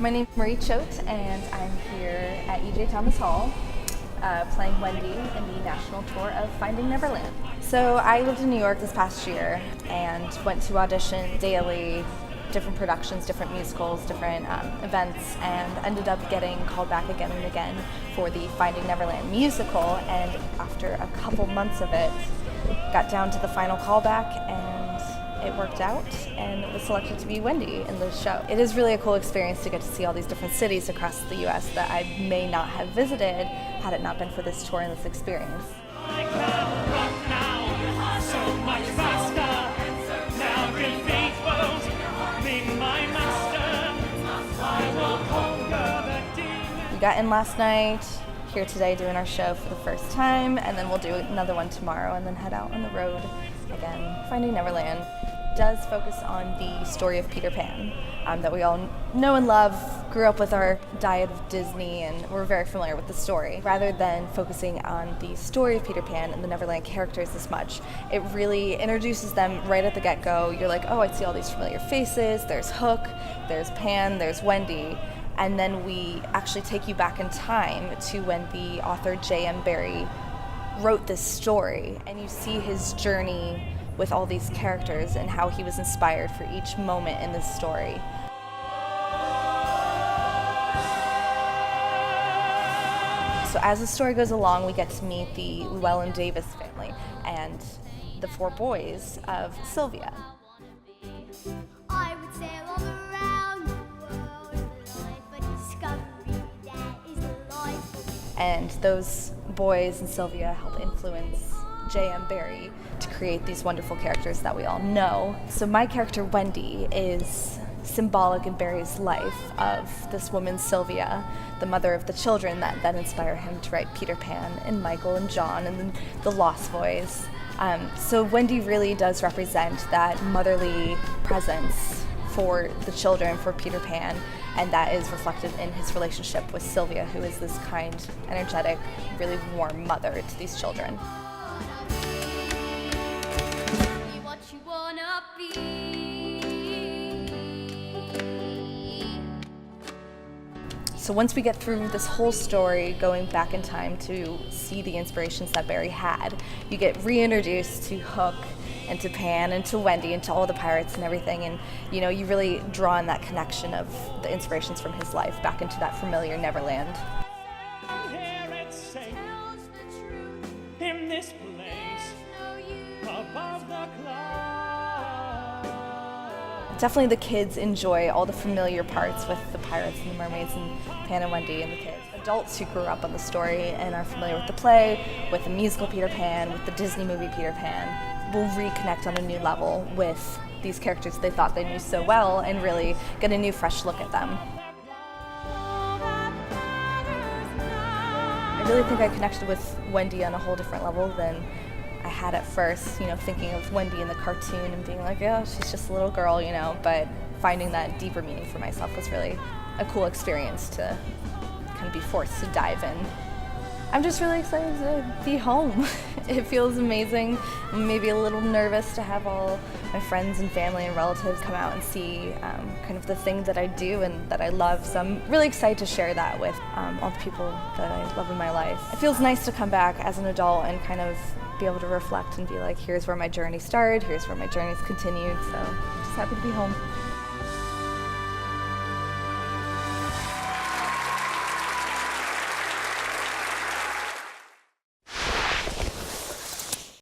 My name's Marie Choate, and I'm here at E.J. Thomas Hall playing Wendy in the national tour of Finding Neverland. So I lived in New York this past year and went to audition daily, different productions, different musicals, different events, and ended up getting called back again and again for the Finding Neverland musical. And after a couple months of it, got down to the final callback, and it worked out and was selected to be Wendy in the show. It is really a cool experience to get to see all these different cities across the U.S. that I may not have visited had it not been for this tour and this experience. We got in last night, here today doing our show for the first time, and then we'll do another one tomorrow and then head out on the road again. Finding Neverland does focus on the story of Peter Pan that we all know and love, grew up with our diet of Disney, and we're very familiar with the story. Rather than focusing on the story of Peter Pan and the Neverland characters as much, it really introduces them right at the get-go. You're like, oh, I see all these familiar faces, there's Hook, there's Pan, there's Wendy, and then we actually take you back in time to when the author J.M. Barrie wrote this story, and you see his journey with all these characters and how he was inspired for each moment in this story. So as the story goes along, we get to meet the Llewellyn Davis family and the four boys of Sylvia. I would sail all around the world for life, a discovery that is delightful. And those boys and Sylvia help influence J.M. Barrie to create these wonderful characters that we all know. So my character Wendy is symbolic in Barrie's life of this woman Sylvia, the mother of the children that then inspire him to write Peter Pan and Michael and John and then the Lost Boys. So Wendy really does represent that motherly presence for the children, for Peter Pan, and that is reflected in his relationship with Sylvia, who is this kind, energetic, really warm mother to these children. You wanna be. So once we get through this whole story, going back in time to see the inspirations that Barrie had, you get reintroduced to Hook and to Pan and to Wendy and to all the pirates and everything, and you know, you really draw on that connection of the inspirations from his life back into that familiar Neverland. In this place, above the clouds. Definitely the kids enjoy all the familiar parts with the pirates and the mermaids and Pan and Wendy and the kids. Adults who grew up on the story and are familiar with the play, with the musical Peter Pan, with the Disney movie Peter Pan, will reconnect on a new level with these characters they thought they knew so well and really get a new fresh look at them. I really think I connected with Wendy on a whole different level than I had at first, you know, thinking of Wendy in the cartoon and being like, oh, she's just a little girl, you know, but finding that deeper meaning for myself was really a cool experience to kind of be forced to dive in. I'm just really excited to be home. It feels amazing. I'm maybe a little nervous to have all my friends and family and relatives come out and see kind of the things that I do and that I love. So I'm really excited to share that with all the people that I love in my life. It feels nice to come back as an adult and kind of be able to reflect and be like, here's where my journey started, here's where my journey's continued. So I'm just happy to be home.